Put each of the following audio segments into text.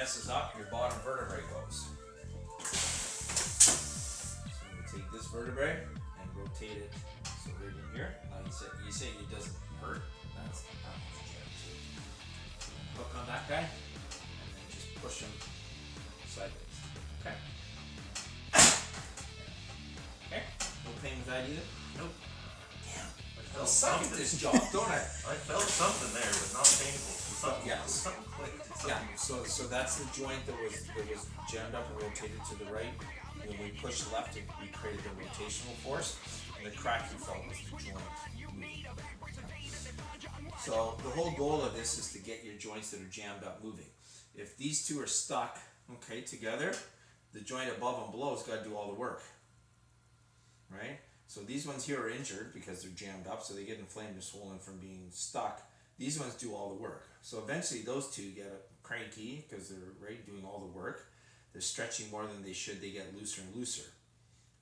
messes up, your bottom vertebrae goes. So we take this vertebrae and rotate it. So right in here. Now you say it doesn't hurt. That's not much jam too. Hook on that guy, and then just push him sideways. Okay. Okay. No pain with that either. Nope. Damn. I suck at this job, don't I? I felt something there, but not painful. Something clicked. So that's the joint that was jammed up and rotated to the right. When we pushed left, we created the rotational force, and the crack you felt was the joint moving. So the whole goal of this is to get your joints that are jammed up moving. If these two are stuck, okay, together, the joint above and below has got to do all the work, right? So these ones here are injured because they're jammed up, so they get inflamed and swollen from being stuck. These ones do all the work. So eventually those two get cranky because they're doing all the work. They're stretching more than they should. They get looser and looser.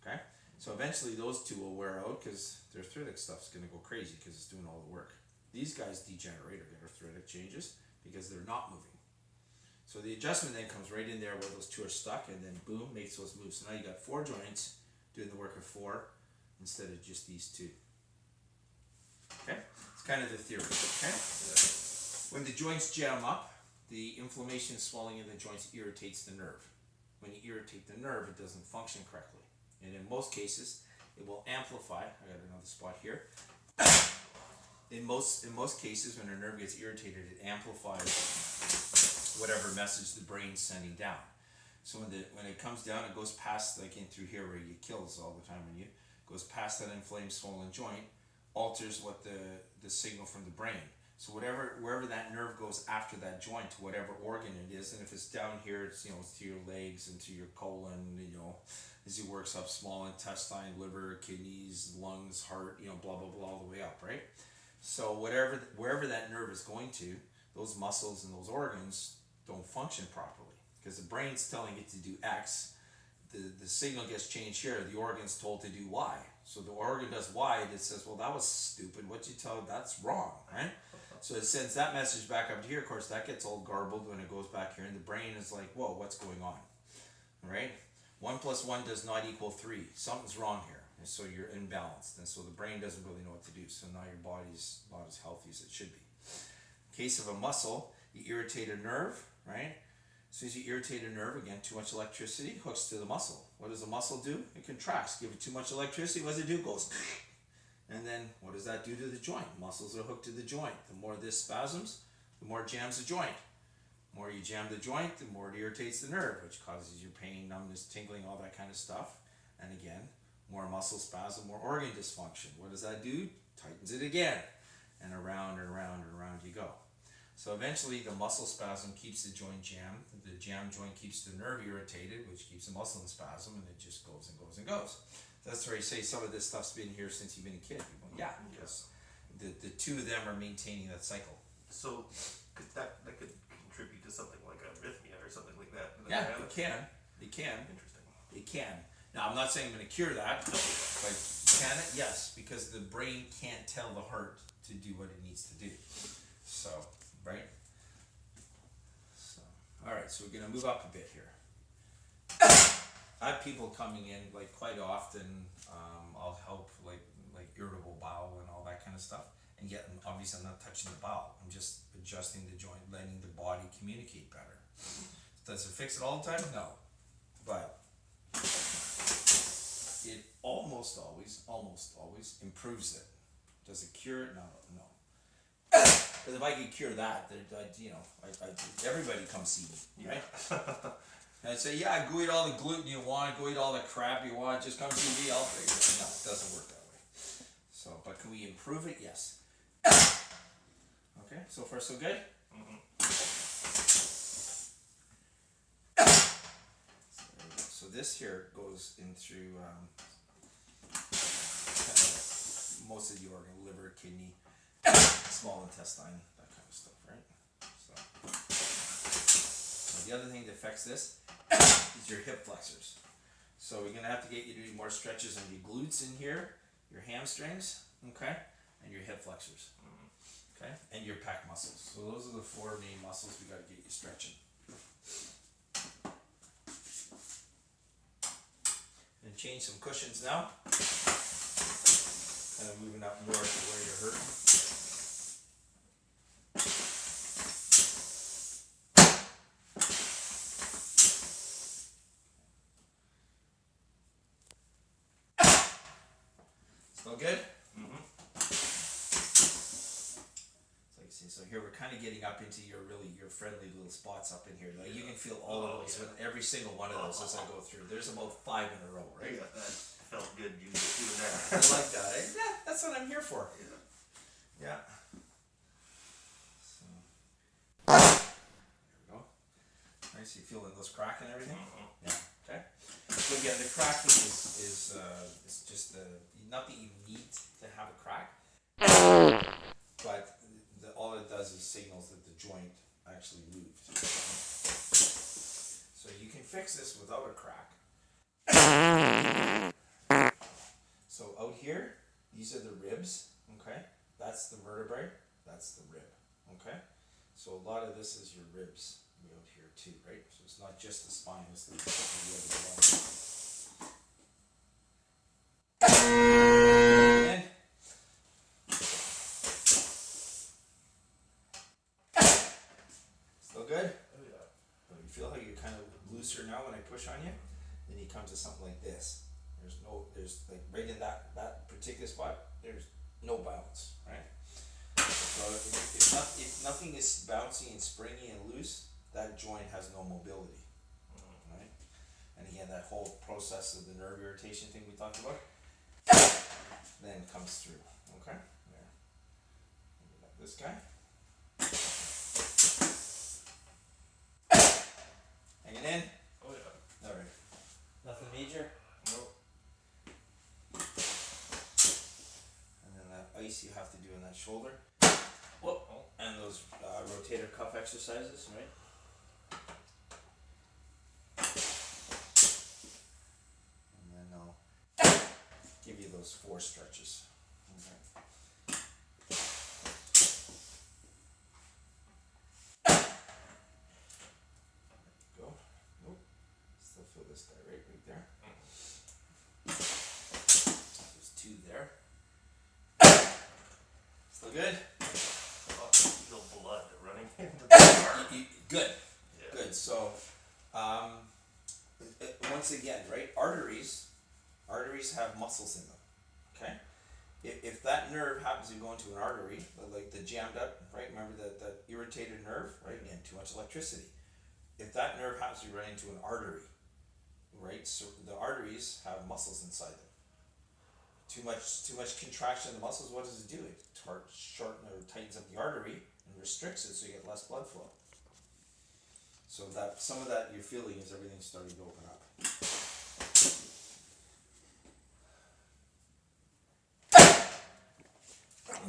Okay? So eventually those two will wear out because their arthritic stuff's going to go crazy because it's doing all the work. These guys degenerate or get arthritic changes because they're not moving. So the adjustment then comes right in there where those two are stuck, and then boom, makes those move. So now you got 4 joints doing the work of 4 instead of just these 2. Okay? It's kind of the theory. Okay? When the joints jam up, the inflammation and swelling in the joints irritates the nerve. When you irritate the nerve, it doesn't function correctly. And in most cases, it will amplify. I got another spot here. In most cases, when a nerve gets irritated, it amplifies whatever message the brain's sending down. So when it comes down, it goes past, like in through here where you kills all the time when you goes past that inflamed swollen joint, alters what the signal from the brain. So wherever that nerve goes after that joint, to whatever organ it is, and if it's down here, it's to your legs and to your colon, as it works up, small intestine, liver, kidneys, lungs, heart, blah blah blah, all the way up, right? So wherever that nerve is going to, those muscles and those organs don't function properly because the brain's telling it to do X. The signal gets changed here. The organ's told to do Y. So the organ does Y, and it says, well, that was stupid. What you tell it, that's wrong, right? So it sends that message back up to here. Of course, that gets all garbled when it goes back here, and the brain is like, whoa, what's going on, right? 1 + 1 does not equal 3. Something's wrong here. And so you're imbalanced, and so the brain doesn't really know what to do. So now your body's not as healthy as it should be. In case of a muscle, you irritate a nerve, right? As soon as you irritate a nerve, again, too much electricity hooks to the muscle. What does the muscle do? It contracts. Give it too much electricity, what does it do? It goes, and then what does that do to the joint? Muscles are hooked to the joint. The more this spasms, the more it jams the joint. The more you jam the joint, the more it irritates the nerve, which causes your pain, numbness, tingling, all that kind of stuff. And again, more muscle spasm, more organ dysfunction. What does that do? Tightens it again. And around and around and around you go. So eventually the muscle spasm keeps the joint jammed. The jammed joint keeps the nerve irritated, which keeps the muscle in spasm, and it just goes and goes and goes. That's where you say some of this stuff's been here since you've been a kid. Yeah, because the two of them are maintaining that cycle. So that could contribute to something like arrhythmia or something like that. Yeah, it can. It can. Interesting. It can. Now, I'm not saying I'm going to cure that, but can it? Yes, because the brain can't tell the heart to do what it needs to do. So, right? So, all right, so we're going to move up a bit here. I have people coming in quite often. I'll help like irritable bowel and all that kind of stuff. And yet, obviously, I'm not touching the bowel. I'm just adjusting the joint, letting the body communicate better. Does it fix it all the time? No. But it almost always improves it. Does it cure it? No. Because if I could cure that, everybody come see me, right? And I'd say, yeah, go eat all the gluten you want, go eat all the crap you want, just come see me, I'll fix it. No, it doesn't work that way. So, but can we improve it? Yes. Okay, so far so good? Mm-hmm. So this here goes into kind of most of the organ, liver, kidney, small intestine, that kind of stuff, right? So the other thing that affects this is your hip flexors. So we're going to have to get you to do more stretches on your glutes in here, your hamstrings, okay, and your hip flexors, okay, and your pec muscles. So those are the 4 main muscles we got to get you stretching. change some cushions now. Kind of moving up more to where you're hurting. Still good? Mm-hmm. So here we're kind of getting up into your friendly little spots up in here. Like you can feel all of those with every single one of those as I go through. There's about 5 in a row, right? Yeah, that felt good doing that. I like that, eh? Yeah, that's what I'm here for. Yeah. So there we go. Nice, you feeling those crack and everything? Mm-hmm. Yeah. Okay. So again, the cracking is just not that you need to have a crack, but all it does is signals that the joint actually moved. So you can fix this without a crack. So out here, these are the ribs, okay? That's the vertebrae, that's the rib, okay? So a lot of this is your ribs out here too, right? So it's not just the spine, it's the and still good? Oh yeah. But you feel how you're kind of looser now when I push on you? Then you come to something like this. There's like right in that particular spot, there's no bounce, right? So if nothing is bouncy and springy and loose, that joint has no mobility, right? And again, that whole process of the nerve irritation thing we talked about, then comes through, okay? There. We got this guy. Hanging in. Oh yeah. All right. Nothing major? Nope. And then that ice you have to do on that shoulder. Oh. And those rotator cuff exercises, right? And then I'll give you those 4 stretches. Okay. Go. Nope. Still feel this guy right there. There's 2 there. Still good? Oh, feel blood running into the heart. Good. Yeah. Good. So, once again, right? Arteries have muscles in them. Okay. If that nerve happens to go into an artery, like the jammed up, right? Remember that irritated nerve, right? Again, too much electricity. If that nerve happens to run into an artery, right? So the arteries have muscles inside them. Too much contraction of the muscles. What does it do? It shortens or tightens up the artery and restricts it, so you get less blood flow. So that some of that you're feeling is everything's starting to open up.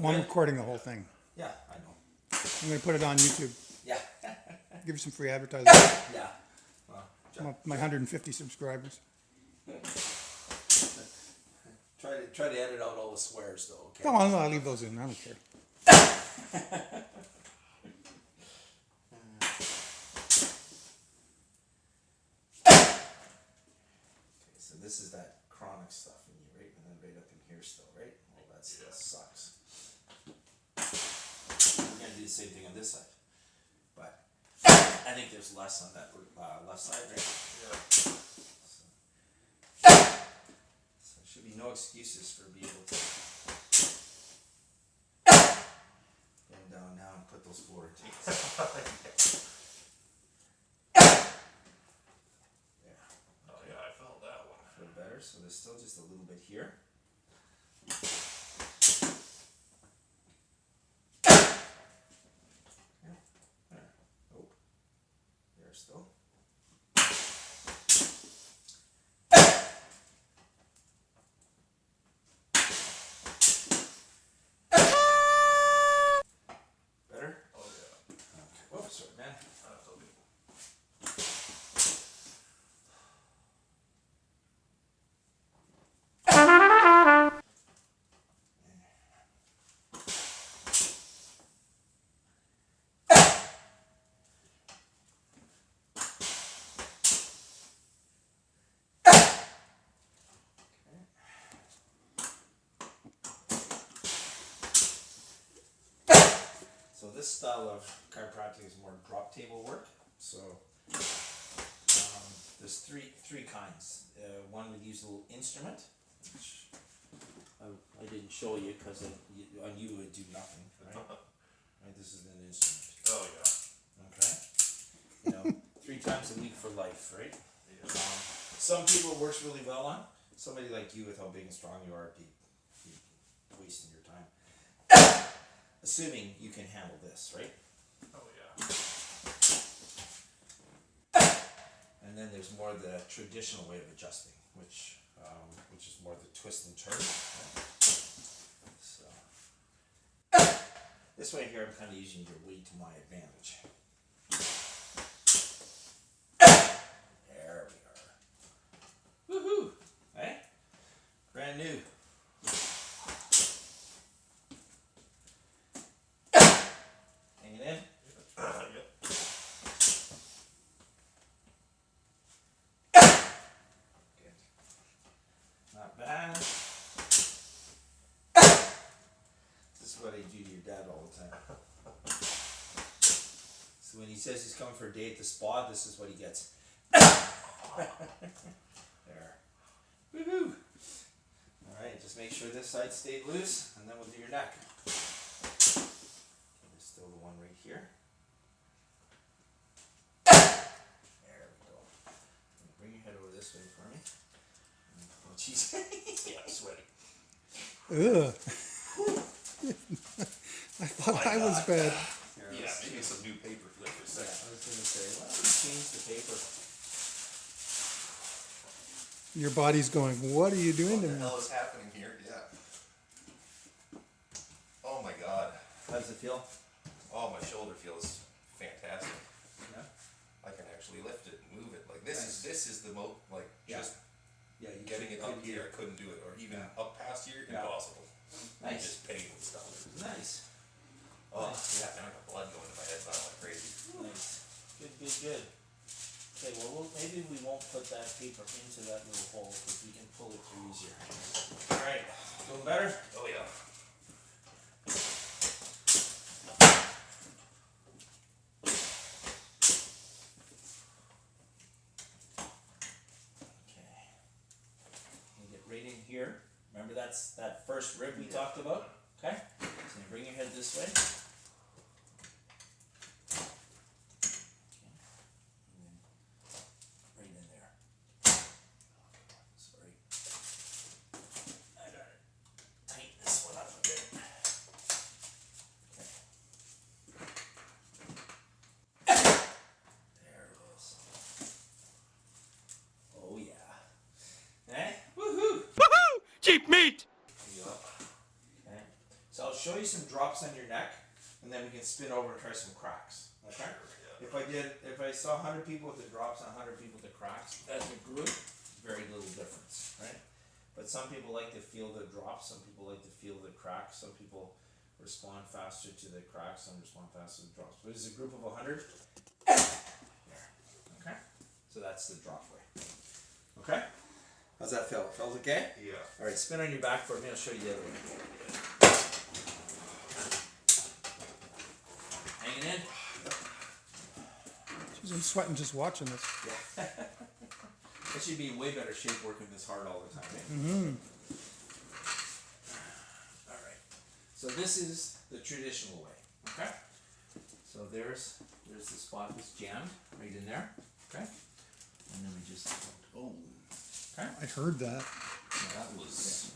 Well, I'm recording the whole thing. Yeah, I know. I'm going to put it on YouTube. Yeah, Give you some free advertising. yeah. Well, My 150 subscribers. try to edit out all the swears though. Okay. No, I'll leave those in. I don't care. Okay, so this is that chronic stuff in you, right? And then right up in here still, right? Well, that still sucks. We're gonna do the same thing on this side, but I think there's less on that left side, right? Yeah. So there should be no excuses for being able to bend down now and put those forward. Yeah. Oh yeah, I felt that one. Feel better. So there's still just a little bit here. Yeah. There. Oh. There still. Better? Oh yeah. Okay. Oh, sorry, man. That felt good. So this style of chiropractic is more drop table work. So there's three kinds. One would use a little instrument, which I didn't show you because on you it would do nothing, right? Right? This is an instrument. Oh yeah. Okay. You know, 3 times a week for life, right? Yeah. Some people it works really well on. Somebody like you, with how big and strong you are, be wasting your time. Assuming you can handle this, right? Oh yeah. And then there's more the traditional way of adjusting, which is more the twist and turn. Right? So this way here, I'm kind of using your weight to my advantage. There we are. Woohoo! Hey, brand new. Hang it in. Yep. Good. Not bad. This is what I do to your dad all the time. So when he says he's coming for a day at the spa, this is what he gets. There. Woohoo! Alright, just make sure this side stayed loose, and then we'll do your neck. Okay, there's still the one right here. There we go. Bring your head over this way for me. Oh, jeez. Yeah, I'm sweaty. Ugh. I thought I was bad. Here, Yeah, let's maybe change- some new paper for that for a Yeah, second. I was going to say, why don't we change the paper? Your body's going, what are you doing What to the me? hell is happening here? Yeah. Oh my god. How does it feel? Oh, my shoulder feels fantastic. Yeah. I can actually lift it and move it. Like this Nice. is the like Yeah. just Yeah, you getting it up couldn't here. I couldn't do it, or even Yeah. up past here, Yeah. impossible. Nice. Just pain and stuff. Nice. Oh Nice. yeah, now I got blood going to my head, not like crazy. Nice. Good. Okay, well, maybe we won't put that paper into that little hole because we can pull it through easier. Alright, feeling better? Oh yeah. Okay. You get right in here. Remember that's that first rib we talked about? Okay? So you bring your head this way. Okay. And then right in there. Sorry. I gotta tighten this one up a bit. Okay. There it is. Oh yeah. Eh? Woohoo! Cheap meat! Yup. Okay. So I'll show you some drops on your neck, and then we can spin over and try some cracks. Okay? If I saw 100 people with the drops and 100 people with the cracks, as a group, very little difference, right? But some people like to feel the drops, some people like to feel the cracks, some people respond faster to the cracks, some respond faster to the drops. But as a group of 100, there. Okay? So that's the drop way. Okay? How's that feel? Felt okay? Yeah. Alright, spin on your back for me, I'll show you the other way. Hanging in? Jeez, I'm sweating just watching this. Yeah. I should be in way better shape working this hard all the time, eh? Mm-hmm. Alright. So this is the traditional way. Okay? So there's the spot that's jammed right in there. Okay? And then we just okay? I heard that. That was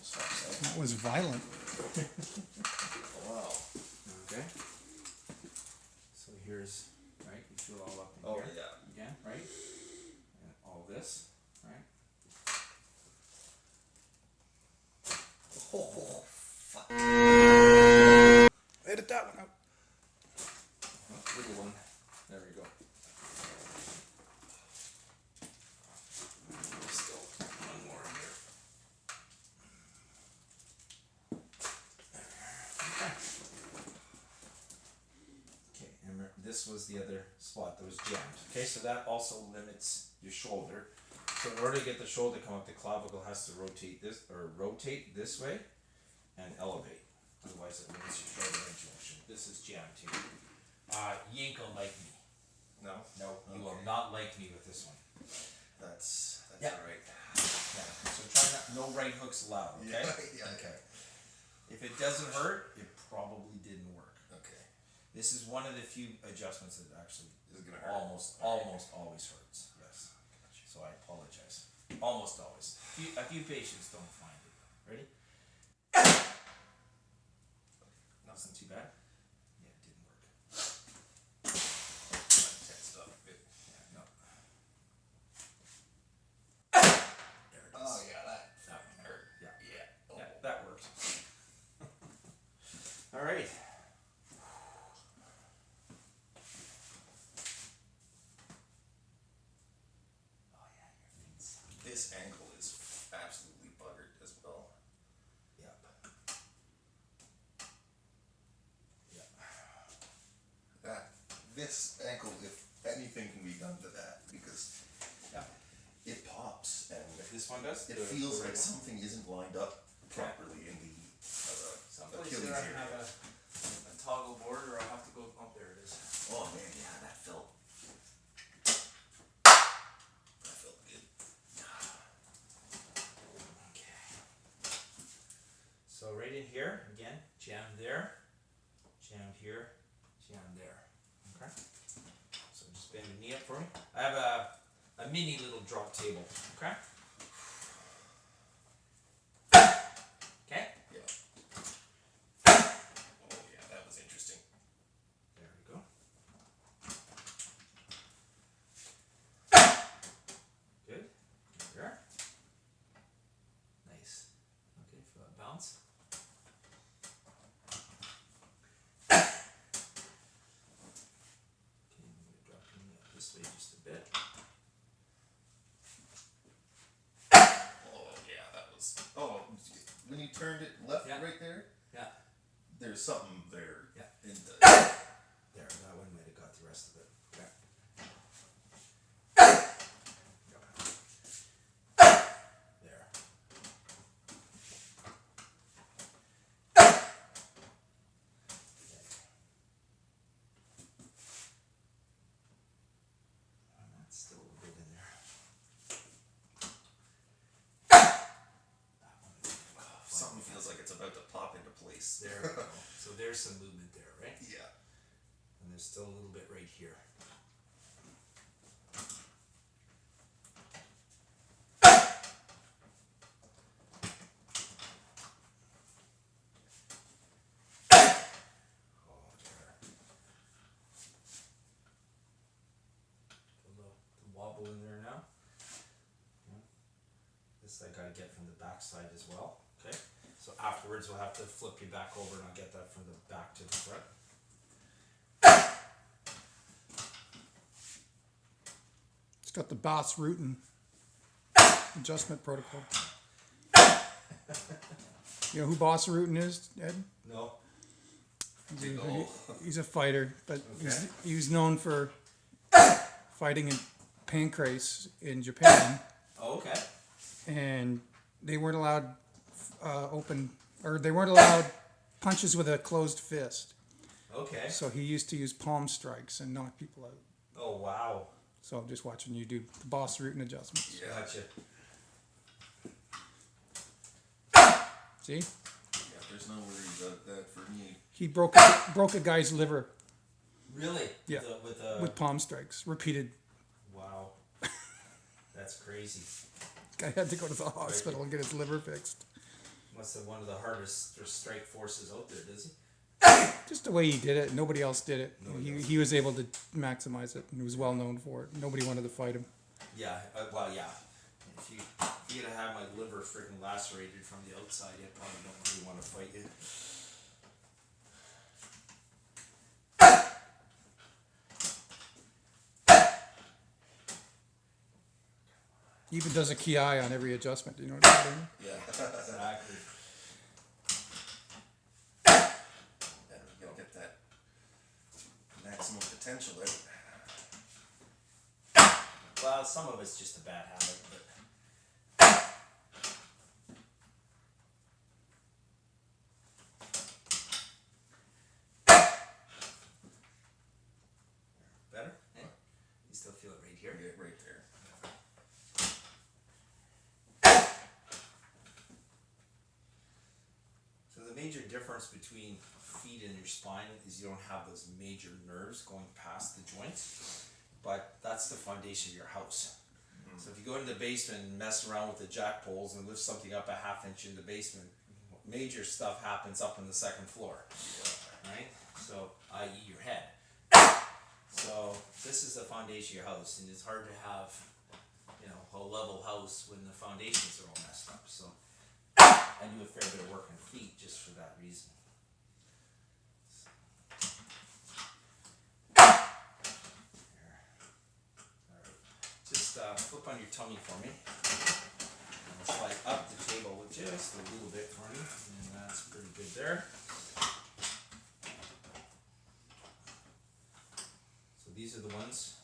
That was violent. wow. Okay. So here's right, you feel all up in Oh here. yeah. Again, right? And all this, right? Oh fuck. Edit that one out. Oh, little one. There we go. Still one more here. Okay, and this was the other spot that was jammed. Okay, so that also limits your shoulder. So in order to get the shoulder to come up, the clavicle has to rotate this way and elevate. Otherwise, it limits your shoulder range of motion. this is jammed here. You ain't gonna like me. No? No, you will Okay. not like me with this one. That's Yeah. alright. Yeah. So try not, no right hooks allowed, okay? Yeah. Okay. If it doesn't hurt, it probably didn't work. Okay. This is one of the few adjustments that actually Is it gonna hurt? almost always hurts. Yes. So I apologize. Almost always. A few patients don't find it. Ready? Wasn't too bad. Yeah, it didn't work. Tensed up a bit. Yeah, no. There it is. Oh yeah, that That one hurt. Yeah. Yeah. Yeah, that worked. All right. Oh yeah, your feet suck. This ankle is absolutely buggered as well. Yep. Yep. This ankle, if anything can be done to that, because Yeah. it pops and This one does. it The- feels the like right one? something isn't lined up properly in the Some place Achilles there I area. have a toggle board, or I'll have to go. Oh, there it is. Oh man, yeah, that felt good. Okay. So right in here again, jam there, jam here, jam there. Okay. So just bend your knee up for me. I have a mini little drop table. Okay. Okay. Yeah. Oh yeah, that was interesting. There we go. Good. There we are. Nice. Okay, feel that bounce. Okay, I'm going to drop your knee up this way just a bit. Oh yeah, that was. Oh, when you turned it left, Yeah. right there, Yeah. there's something there. Yeah. In the. There, that one might have got the rest of it. Okay. There. And that's still a bit in there. That one is Something feels like it's about to pop into place. there we go. So there's some movement there, right? Yeah. And there's still a little bit right here. Oh, there. Feel the wobble in there now. Yeah. This I gotta get from the back side as well. Okay. So afterwards we'll have to flip you back over and I'll get that from the back to the front. It's got the Boss Rutan adjustment protocol. You know who Boss Rutan is, Ed? No. He's a fighter, but Okay. he was known for fighting in pancrase in Japan, Oh, okay. and they weren't allowed they weren't allowed punches with a closed fist. Okay. So he used to use palm strikes and knock people out. Oh, wow. So I'm just watching you do the Boss Rutan adjustments. Yeah. Gotcha. See, Yeah, there's no worries about that for me. he broke a guy's liver Really? Yeah. With the with palm strikes, repeated. wow. That's crazy. Guy had to go to the hospital and get his liver fixed. Must have one of the hardest strike forces out there, does he? Just the way he did it, nobody else did it. Nobody else. He was able to maximize it, and he was well known for it. Nobody wanted to fight him. Yeah. Well, yeah. If you'd have had my liver freaking lacerated from the outside, I probably don't really want to fight you. He even does a ki on every adjustment. You know what I mean? Yeah. Exactly. Yeah, you gotta get that maximum potential out. Well, some of it's just a bad habit, but major difference between feet and your spine is you don't have those major nerves going past the joints, but that's the foundation of your house. So if you go into the basement and mess around with the jack poles and lift something up a half inch in the basement, major stuff happens up on the second floor, right? So, i.e. your head. So this is the foundation of your house, and it's hard to have, you know, a level house when the foundations are all messed up. So I do a fair bit of work on feet just for that reason. Just flip on your tummy for me. And slide up the table with just a little bit for me, and that's pretty good there. So these are the ones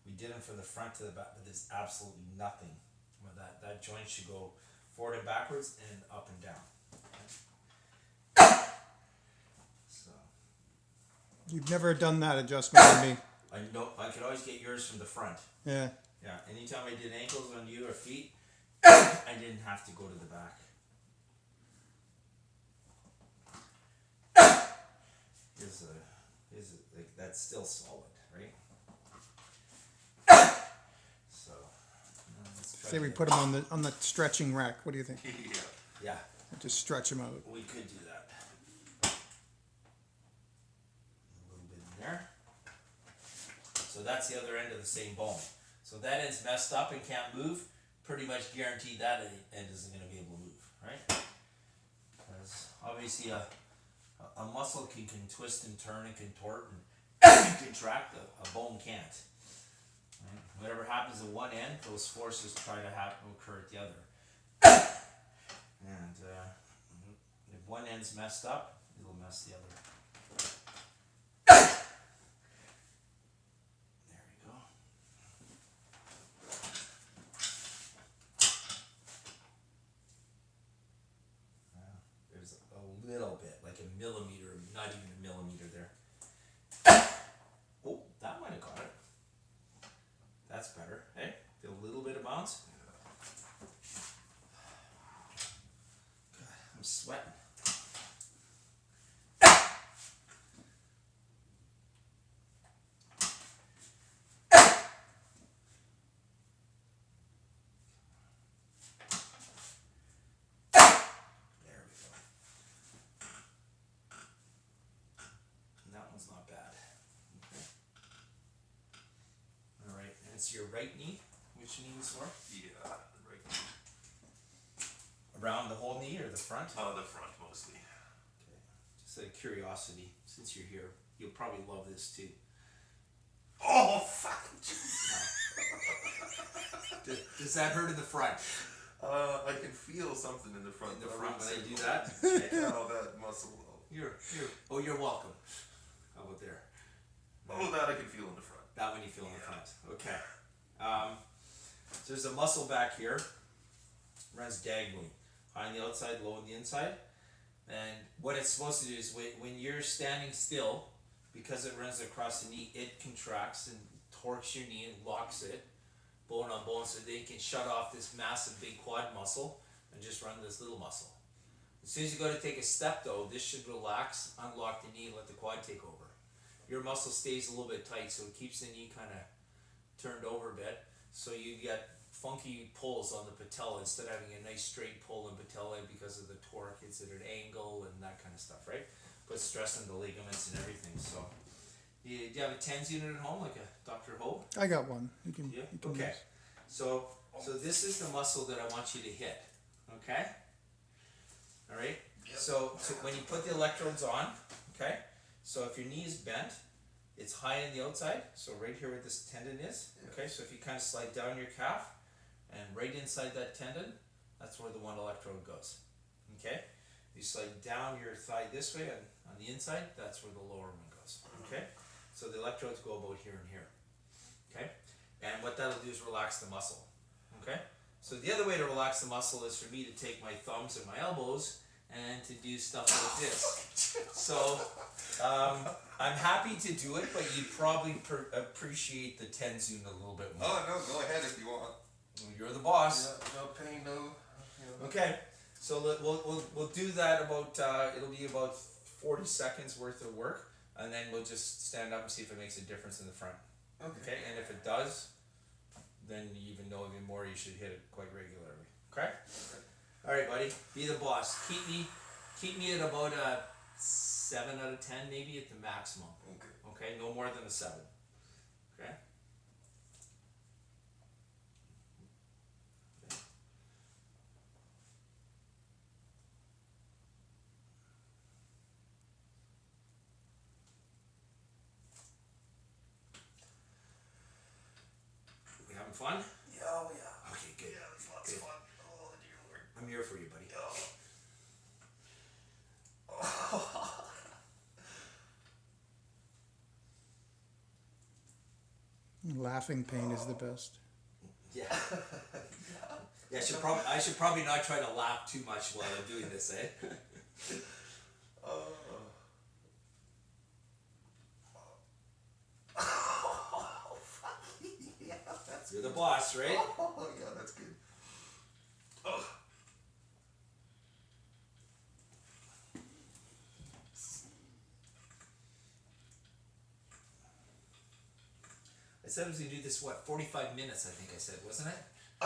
we did them from the front to the back, but there's absolutely nothing with that. That joint should go forward and backwards and up and down. Okay. So You've never done that adjustment on me. I know I could always get yours from the front. Yeah. Yeah, anytime I did ankles on you or feet, I didn't have to go to the back. Like, that's still solid, right? So, let's try Say we to- put them on the stretching rack. What do you think? Yeah. Yeah, Just stretch them out. we could do that. A little bit in there. So that's the other end of the same bone. So that end's messed up and can't move. Pretty much guaranteed that end isn't going to be able to move, right? Because obviously a muscle can twist and turn and contort and contract. A bone can't. Right? Whatever happens at one end, those forces try to occur at the other. And if one end's messed up, it'll mess the other. There we go. There's a little bit, like a millimeter, not even a millimeter there. Oh, that might have got it. That's better, eh? Feel a little bit of bounce. God, I'm sweating. There we go. And that one's not bad. Okay. All right, and it's your right knee. Which knee is sore? Yeah, the right knee. Around the whole knee or the front? The front mostly. Okay. Just out of curiosity, since you're here, you'll probably love this too. Oh, fuck! Does that hurt in the front? I can feel something in the front. In the I front wouldn't when I say do that? okay. Oh, that muscle. You're welcome. How about there? Oh, that I can feel in the front. That one you feel in the front. Okay. So there's a muscle back here. Runs diagonally. High on the outside, low on the inside. And what it's supposed to do is when you're standing still, because it runs across the knee, it contracts and torques your knee and locks it bone on bone so they can shut off this massive big quad muscle and just run this little muscle. As soon as you go to take a step though, this should relax, unlock the knee, and let the quad take over. Your muscle stays a little bit tight, so it keeps the knee kind of turned over a bit. So you get funky pulls on the patella instead of having a nice straight pull in patella because of the torque. It's at an angle and that kind of stuff, right? Puts stress on the ligaments and everything. So, do you have a TENS unit at home, like a Dr. Ho? I got one. You can. Yeah. You can Okay. use. So this is the muscle that I want you to hit. Okay. All right. Yep. So when you put the electrodes on, okay. So if your knee is bent, it's high on the outside. So right here where this tendon is. Okay. So if you kind of slide down your calf, and right inside that tendon, that's where the one electrode goes. Okay. You slide down your thigh this way, and on the inside, that's where the lower one goes. Okay. So the electrodes go about here and here. Okay. And what that'll do is relax the muscle. Okay. So the other way to relax the muscle is for me to take my thumbs and my elbows and to do stuff like this. So I'm happy to do it, but you'd probably appreciate the TENS unit a little bit more. Oh no, go ahead if you want. You're the boss. Yeah, no pain, no. You know. Okay. So we'll do that about it'll be about 40 seconds worth of work, and then we'll just stand up and see if it makes a difference in the front. Okay, and if it does, then you even know even more. You should hit it quite regularly. Okay. All right, buddy. Be the boss. Keep me at about a 7 out of 10, maybe at the maximum. Okay. Okay, no more than a 7. Okay. We having fun? Yeah, oh yeah. Okay, good. Yeah, that's lots Good. of fun. Oh, dear Lord. I'm here for you, buddy. Laughing pain is the best. Yeah. Yeah, I should probably not try to laugh too much while I'm doing this, eh? Yeah, that's You're the boss, right? Oh, yeah, that's good. Oh. I said I was gonna do this, 45 minutes, I think I said, wasn't it?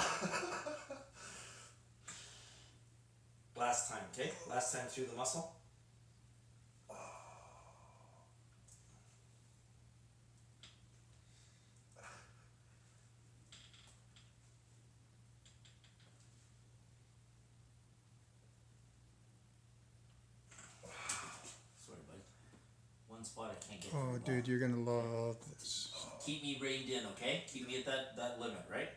Last time, okay? Last time through the muscle. Sorry, buddy. One spot I can't get. Oh, dude, you're gonna love this. Keep me reined in, okay? Keep me at that limit, right?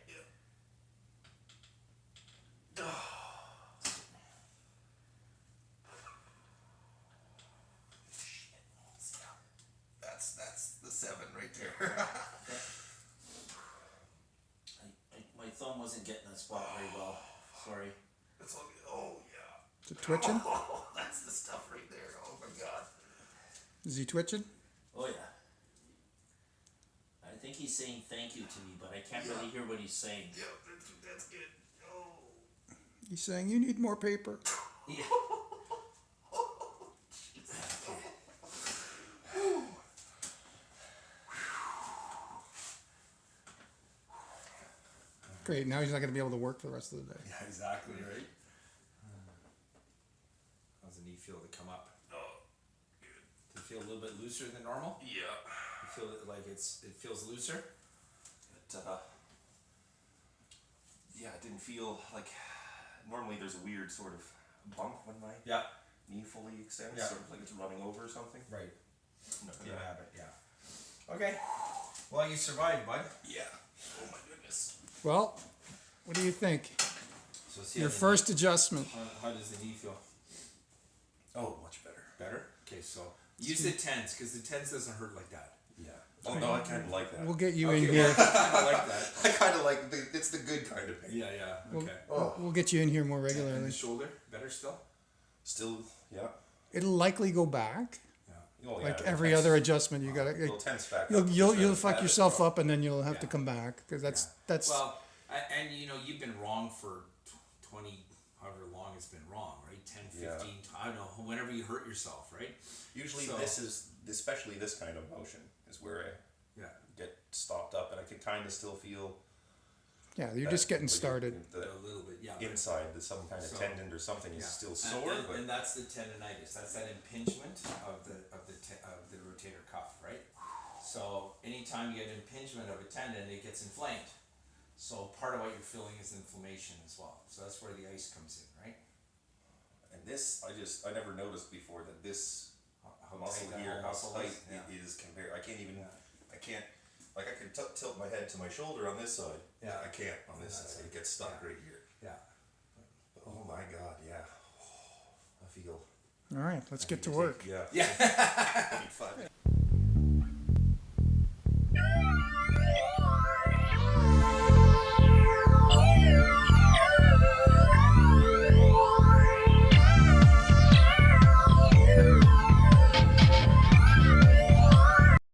That's the 7 right there. My thumb wasn't getting that spot very well. Sorry. That's all good. Oh yeah. Is it twitching? Oh, that's the stuff right there. Oh my God. Is he twitching? Oh yeah. I think he's saying thank you to me, but I can't really hear what he's saying. Yeah, that's good. Oh. He's saying you need more paper. Yeah. Great. Now he's not gonna be able to work for the rest of the day. Yeah, exactly right. How's the knee feel to come up? Oh, good. Does it feel a little bit looser than normal? Yeah. You feel it like it feels looser? It, yeah, it didn't feel like, normally there's a weird sort of bump when my Yeah. knee fully extends, Yeah. sort of like it's running over or something. Right. No, You have it, yeah. Okay. Well, you survived, bud. Yeah. Oh my goodness. Well, what do you think? So see Your how the first adjustment. how does the knee feel? Oh, much better. Better? Okay, so use the 10s, because the 10s doesn't hurt like that. Yeah. Oh no, I kind of like that. We'll get you Okay, in here. I like that. I kind of like it's the good kind of pain. Yeah, yeah. We'll, Okay. we'll get you in here more And the regularly. shoulder, better still? Still, yeah. It'll likely go back. Yeah. Oh, yeah, Like it'll every tense- other adjustment, you gotta. it'll tense back You'll up you'll instead you'll of fuck have it yourself drop. up, and then you'll have to Yeah. come back because that's Yeah. that's. Well, and you know, you've been wrong for 20, however long it's been wrong, right? 10, 15, I don't know, whenever you hurt yourself, right? Usually So- this is, especially this kind of motion, is where I Yeah. get stopped up and I can kind of still feel Yeah, you're that, just getting like, started. The A little bit, yeah. inside, some kind of So- tendon or something is Yeah. still sore, and, but and that's the tendonitis. That's that impingement of the rotator cuff, right? So anytime you get impingement of a tendon, it gets inflamed. So part of what you're feeling is inflammation as well. So that's where the ice comes in, right? and this I never noticed before that this How muscle tight that here, whole how muscle tight is. Yeah. it is compared. I can't even, Yeah. I can't, like I can tilt my head to my shoulder on this side. Yeah. I can't on this That's side. it. It gets stuck Yeah. right here. Yeah. But, oh my God, yeah. I feel. All right, let's I get to need work. take- yeah. Yeah.